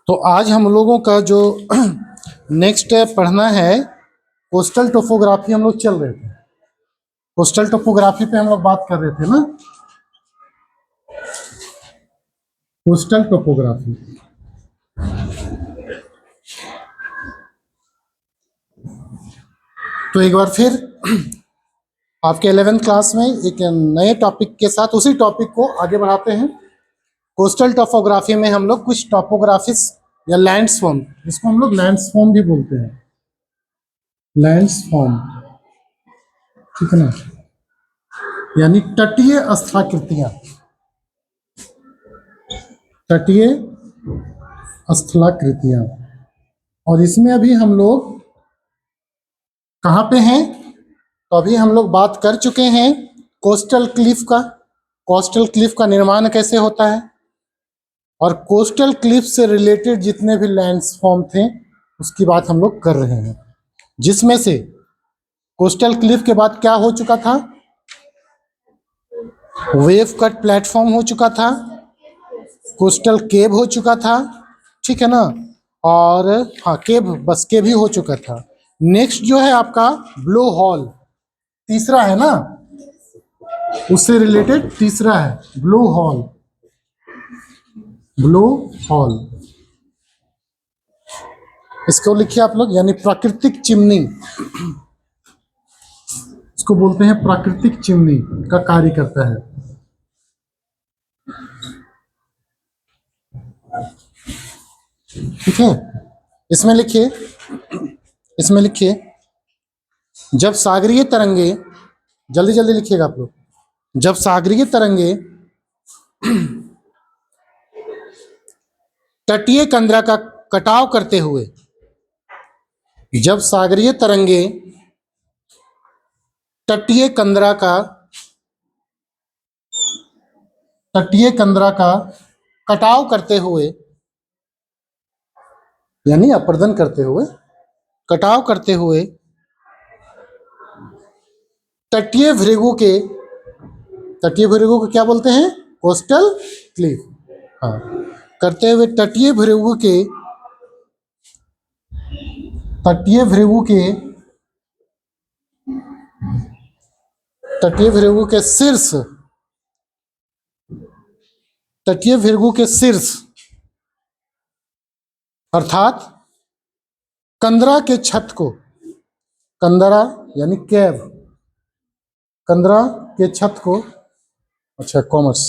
तो आज हम लोगों का जो नेक्स्ट पढ़ना है कोस्टल टोपोग्राफी। हम लोग चल रहे थे, कोस्टल टोपोग्राफी पे हम लोग बात कर रहे थे ना, कोस्टल टोपोग्राफी। तो एक बार फिर आपके 11th क्लास में एक नए टॉपिक के साथ उसी टॉपिक को आगे बढ़ाते हैं। कोस्टल टोपोग्राफी में हम लोग कुछ टोपोग्राफिस या लैंडस्फॉर्म, इसको हम लोग लैंडस्फॉर्म भी बोलते हैं, लैंडस्फॉर्म, ठीक है ना, यानी तटीय स्थलाकृतियां, तटीय स्थलाकृतियां। और इसमें अभी हम लोग कहाँ पे हैं? तो अभी हम लोग बात कर चुके हैं कोस्टल क्लिफ का, कोस्टल क्लिफ का निर्माण कैसे होता है, और कोस्टल क्लिफ से रिलेटेड जितने भी लैंडस्फॉर्म थे उसकी बात हम लोग कर रहे हैं, जिसमें से कोस्टल क्लिफ के बाद क्या हो चुका था? वेव कट प्लेटफॉर्म हो चुका था, कोस्टल केव हो चुका था, ठीक है ना, और हाँ केव, बस केव ही हो चुका था। नेक्स्ट जो है आपका ब्लो हॉल, तीसरा है ना, उससे रिलेटेड तीसरा है ब्लो हॉल, ब्लो हॉल। इसको लिखिए आप लोग, यानी प्राकृतिक चिमनी, इसको बोलते हैं प्राकृतिक चिमनी का कार्य करता है। ठीक है, इसमें लिखिए, इसमें लिखिए, जब सागरीय तरंगे, जल्दी जल्दी लिखिएगा आप लोग, जब सागरीय तरंगे तटीय कंदरा का कटाव करते हुए, जब सागरीय तरंगे तटीय कंदरा का कटाव करते हुए, यानी अपर्दन करते हुए, कटाव करते हुए तटीय भृगु के, तटीय भृगु को क्या बोलते हैं? Coastal Cliff. हाँ, करते हुए तटीय भृगु के, तटीय भृगु के, तटीय भृगु के शीर्ष, तटीय भृगु के शीर्ष अर्थात कंदरा के छत को, कंदरा यानी कैव, कंदरा के छत को, अच्छा कॉमर्स,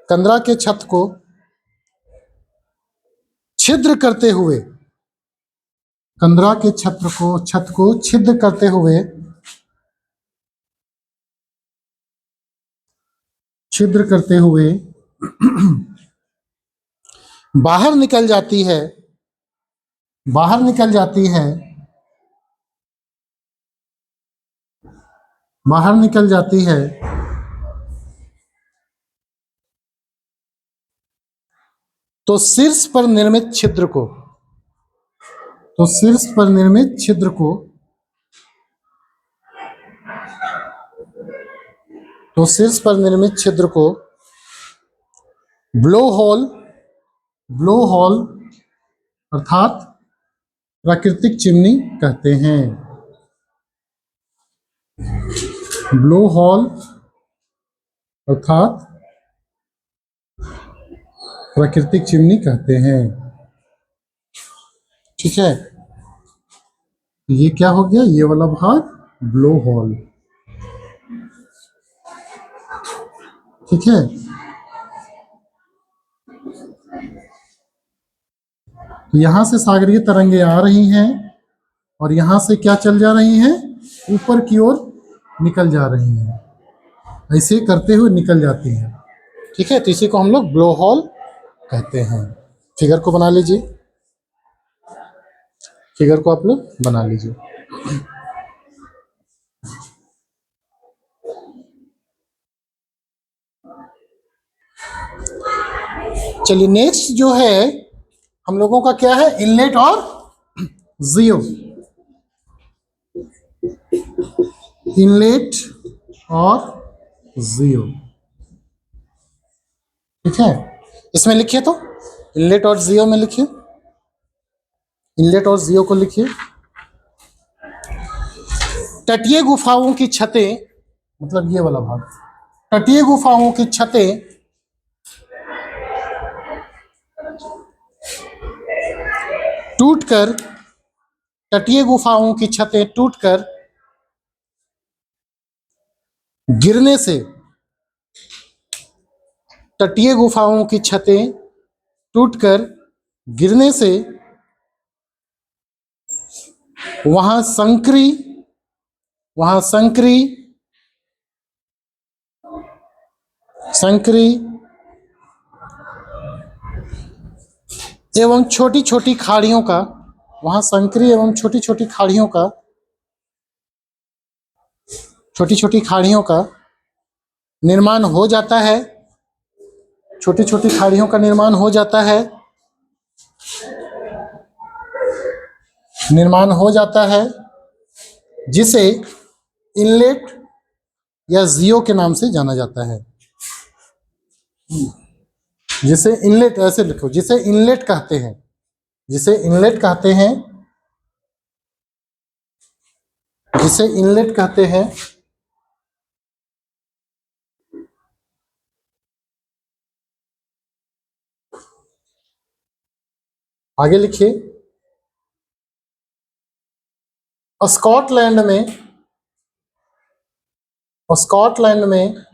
कंदरा के छत को छिद्र करते हुए, कंदरा के छत को छिद्र करते हुए, छिद्र करते हुए बाहर निकल जाती है, बाहर निकल जाती है, बाहर निकल जाती है तो शीर्ष पर निर्मित छिद्र को, तो शीर्ष पर निर्मित छिद्र को, तो शीर्ष पर निर्मित छिद्र को ब्लो हॉल, ब्लो हॉल अर्थात प्राकृतिक चिमनी कहते हैं, ब्लो हॉल अर्थात प्राकृतिक चिमनी कहते हैं। ठीक है, ये क्या हो गया? ये वाला भाग ब्लो हॉल, ठीक है। तो यहां से सागरीय तरंगे आ रही हैं और यहां से क्या चल जा रही हैं? ऊपर की ओर निकल जा रही हैं, ऐसे करते हुए निकल जाती हैं, ठीक है। तो इसी को हम लोग ब्लो हॉल कहते हैं। फिगर को बना लीजिए, फिगर को आप लोग बना लीजिए। चलिए नेक्स्ट जो है हम लोगों का क्या है? इनलेट और जियो, इनलेट और जियो, ठीक है। इसमें लिखिए, तो इनलेट और जियो में लिखिए। इनलेट और जियो को लिखिए। तटीय गुफाओं की छतें, मतलब ये वाला भाग, तटीय गुफाओं की छतें टूटकर, तटीय गुफाओं की छतें टूटकर गिरने से, तटीय गुफाओं की छतें टूटकर गिरने से वहां संकरी, वहां संकरी संकरी एवं छोटी छोटी खाड़ियों का, वहां संकरी एवं छोटी छोटी खाड़ियों का, छोटी छोटी खाड़ियों का निर्माण हो जाता है, छोटी छोटी खाड़ियों का निर्माण हो जाता है, निर्माण हो जाता है, जिसे इनलेट या जियो के नाम से जाना जाता है। जिसे इनलेट, ऐसे लिखो, जिसे इनलेट कहते हैं, जिसे इनलेट कहते हैं, जिसे इनलेट कहते हैं। आगे लिखिए। स्कॉटलैंड में, स्कॉटलैंड में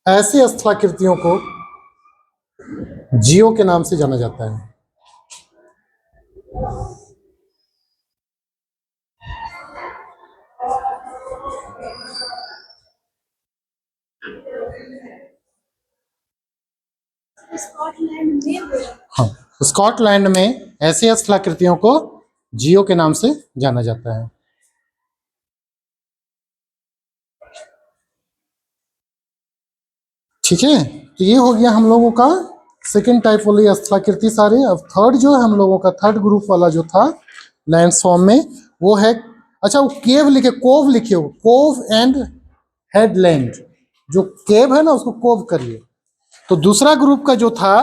ऐसी स्थलाकृतियों को जियो के नाम से जाना जाता है। हाँ, स्कॉटलैंड में ऐसी स्थलाकृतियों को जियो के नाम से जाना जाता है। ठीक है, तो ये हो गया हम लोगों का सेकेंड टाइप वाली स्थलाकृति सारे। अब थर्ड जो है हम लोगों का, थर्ड ग्रुप वाला जो था लैंडफॉर्म में, वो है, अच्छा वो केव लिखे, कोव लिखे हो, कोव एंड हेडलैंड। जो केव है ना उसको कोव करिए। तो दूसरा ग्रुप का जो था,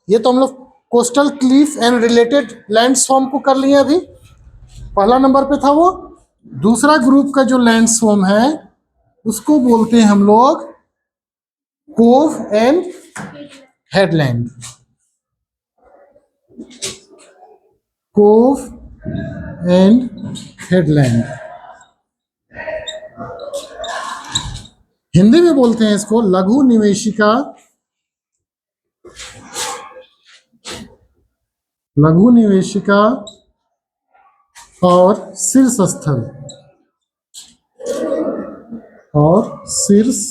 ये तो हम लोग coastal Cliff and related landform को कर लिए अभी, पहला नंबर पे था वो। दूसरा ग्रुप का जो लैंडफॉर्म है उसको बोलते हैं हम लोग cove and headland. Cove and headland, Hindi में बोलते हैं इसको लघु निवेशिका, लघु निवेशिका और शीर्ष स्थल, और शीर्ष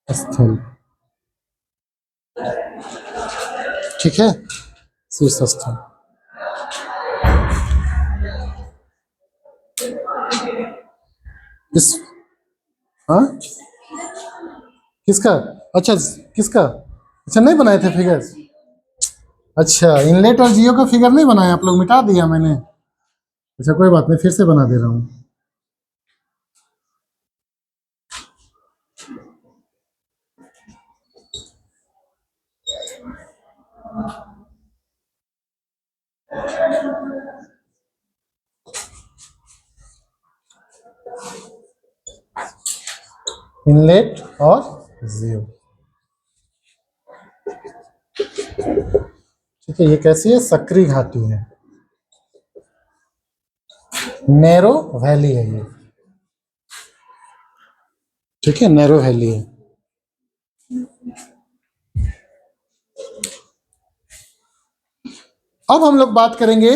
स्थल। ठीक है, शीर्ष स्थल। इस, हाँ किसका, अच्छा किसका, अच्छा नहीं बनाए थे फिगर। अच्छा, इनलेट और जियो का फिगर नहीं बनाया आप लोग, मिटा दिया मैंने। अच्छा कोई बात नहीं, फिर से बना दे रहा हूँ। इनलेट और जियो। ठीक है, ये कैसी है, सक्री घाटी है, नैरो वैली है ये। ठीक है, नैरो वैली है। अब हम लोग बात करेंगे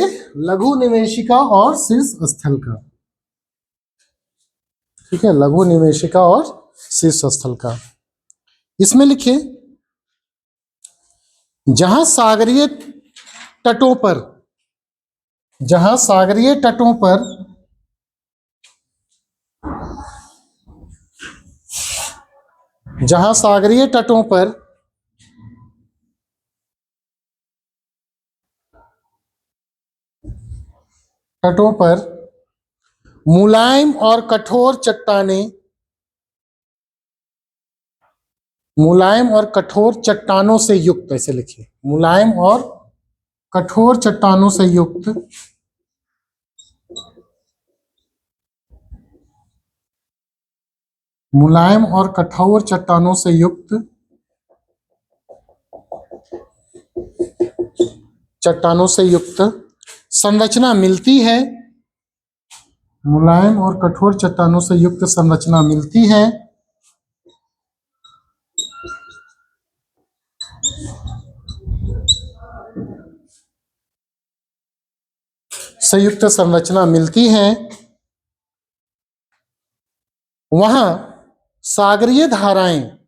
लघु निवेशिका और शीर्ष स्थल का। ठीक है, लघु निवेशिका और शीर्ष स्थल का। इसमें लिखिए, जहां सागरीय तटों पर, जहां सागरीय तटों पर जहां सागरीय तटों पर तटों पर मुलायम और कठोर चट्टानें मुलायम और कठोर चट्टानों से युक्त, ऐसे लिखिए, मुलायम और कठोर चट्टानों से युक्त मुलायम और कठोर चट्टानों से युक्त संरचना मिलती है, मुलायम और कठोर चट्टानों से युक्त संरचना मिलती है, संयुक्त संरचना मिलती है, वहां सागरीय धाराएं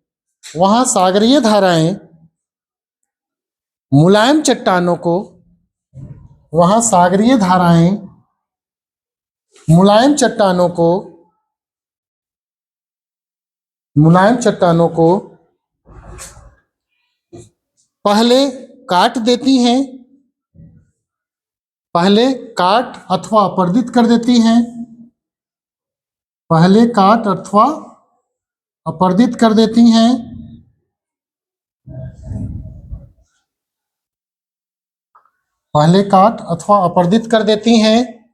मुलायम चट्टानों को पहले काट देती हैं, पहले काट अथवा अपर्दित कर देती हैं, पहले काट अथवा अपर्दित कर देती हैं, पहले काट अथवा अपर्दित कर देती हैं,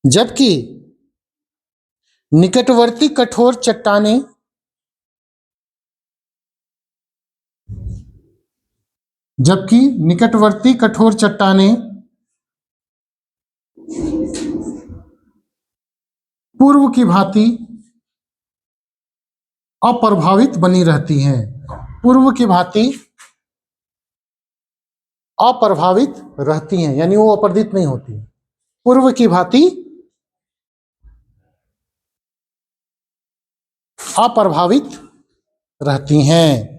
जबकि निकटवर्ती कठोर चट्टानें पूर्व की भांति अप्रभावित बनी रहती हैं, पूर्व की भांति अप्रभावित रहती हैं, यानी वो अपर्दित नहीं होती, पूर्व की भांति अप्रभावित रहती हैं,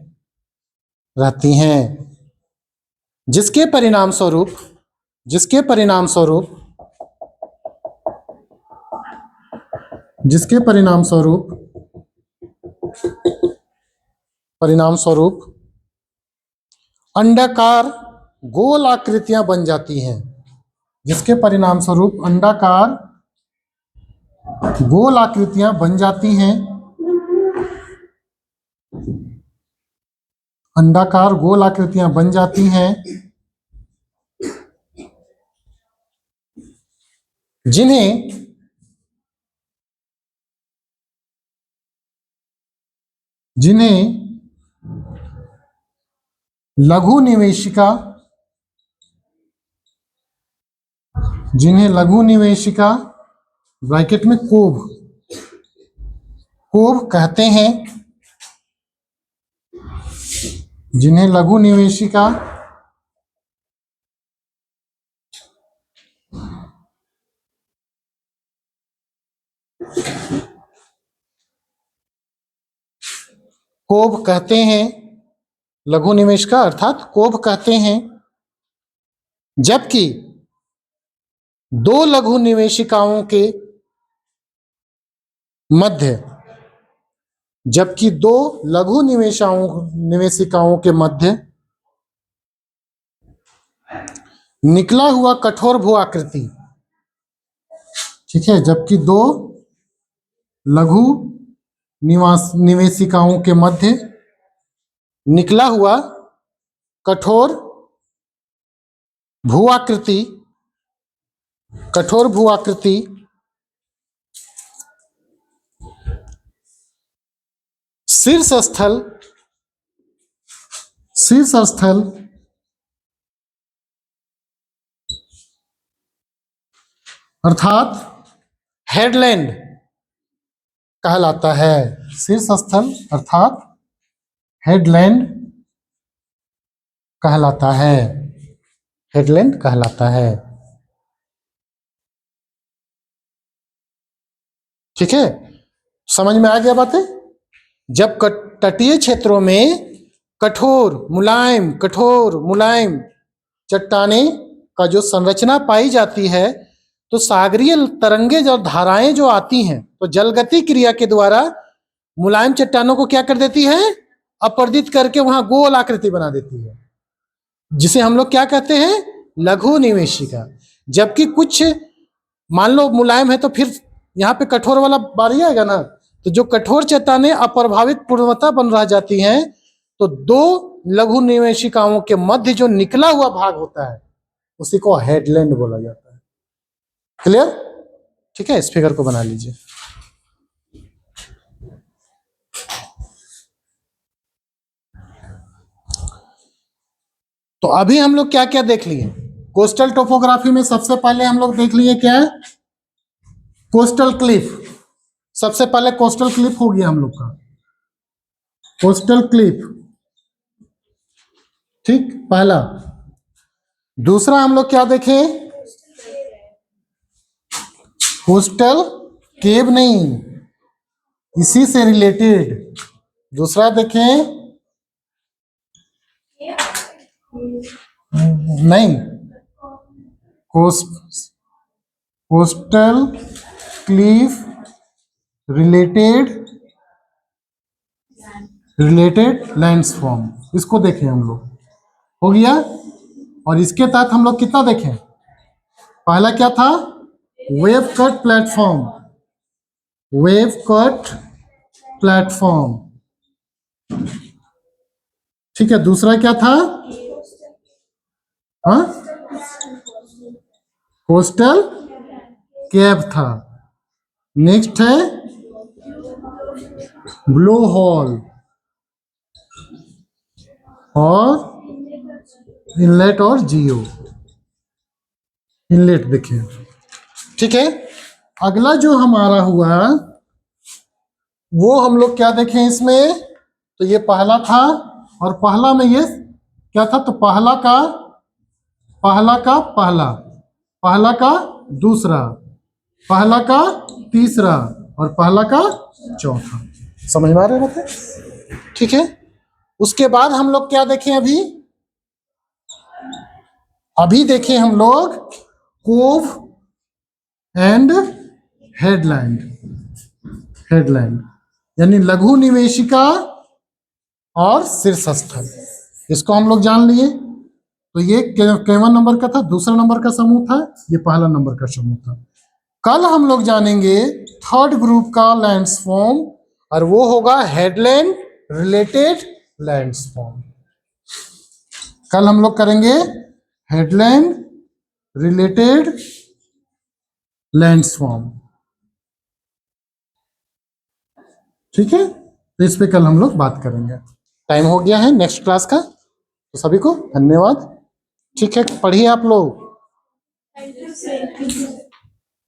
जिसके परिणाम स्वरूप अंडाकार गोल आकृतियां बन जाती हैं, जिसके परिणाम स्वरूप अंडाकार गोल आकृतियां बन जाती हैं, अंडाकार गोल आकृतियां बन जाती हैं, जिन्हें लघु निवेशिका ब्रैकेट में कोब कहते हैं, जिन्हें लघु निवेशिका कोब कहते हैं, लघु निवेशिका अर्थात कोब कहते हैं, जबकि दो लघु निवेशिकाओं के मध्य निकला हुआ कठोर भू आकृति, ठीक है, जबकि दो लघु निवेशिकाओं के मध्य निकला हुआ कठोर भू आकृति शीर्ष स्थल अर्थात हेडलैंड कहलाता है, शीर्ष स्थल अर्थात हेडलैंड कहलाता है, ठीक है, समझ में आ गया बातें। जब तटीय क्षेत्रों में कठोर मुलायम चट्टाने का जो संरचना पाई जाती है, तो सागरीय तरंगे और धाराएं जो आती हैं, तो जलगति क्रिया के द्वारा मुलायम चट्टानों को क्या कर देती है, अपर्दित करके वहां गोल आकृति बना देती है, जिसे हम लोग क्या कहते हैं, लघु निवेशिका। जबकि कुछ मान लो मुलायम है तो फिर यहाँ पे कठोर वाला बारी आएगा ना, तो जो कठोर चट्टानें अप्रभावित पूर्णतः बन रह जाती हैं, तो दो लघु निवेशिकाओं के मध्य जो निकला हुआ भाग होता है उसी को हेडलैंड बोला जाता है। क्लियर? ठीक है, इस फिगर को बना लीजिए। तो अभी हम लोग क्या क्या देख लिए? कोस्टल टोपोग्राफी में सबसे पहले हम लोग देख लिए क्या है? Coastal Cliff. सबसे पहले कोस्टल क्लिफ हो गया हम लोग का, कोस्टल क्लिफ, ठीक, पहला। दूसरा हम लोग क्या देखें? कोस्टल केव नहीं, इसी से रिलेटेड दूसरा देखें, नहीं, कोस्टल क्लिफ रिलेटेड लैंडफॉर्म, इसको देखें हम लोग, हो गया। और इसके तहत हम लोग कितना देखें? पहला क्या था? Wave cut platform, wave cut platform, ठीक है। दूसरा क्या था? हाँ, कोस्टल केव था। नेक्स्ट है ब्लो हॉल और इनलेट और जियो इनलेट देखिए, ठीक है। अगला जो हमारा हुआ वो हम लोग क्या देखें इसमें? तो ये पहला था, और पहला में ये क्या था? तो पहला का दूसरा, पहला का तीसरा और पहला का चौथा। समझ में आ रहे हैं? ठीक है। उसके बाद हम लोग क्या देखें? अभी देखें हम लोग कोव एंड हेडलैंड यानी लघु निवेशिका और शीर्षस्थल, इसको हम लोग जान लिए। तो ये केवन नंबर का था, दूसरा नंबर का समूह था, ये पहला नंबर का समूह था। कल हम लोग जानेंगे थर्ड ग्रुप का लैंडफॉर्म, और वो होगा हेडलैंड रिलेटेड लैंडफॉर्म। कल हम लोग करेंगे हेडलैंड रिलेटेड लैंडफॉर्म, ठीक है। तो इस पे कल हम लोग बात करेंगे। टाइम हो गया है नेक्स्ट क्लास का, तो सभी को धन्यवाद। ठीक है, पढ़िए आप लोग।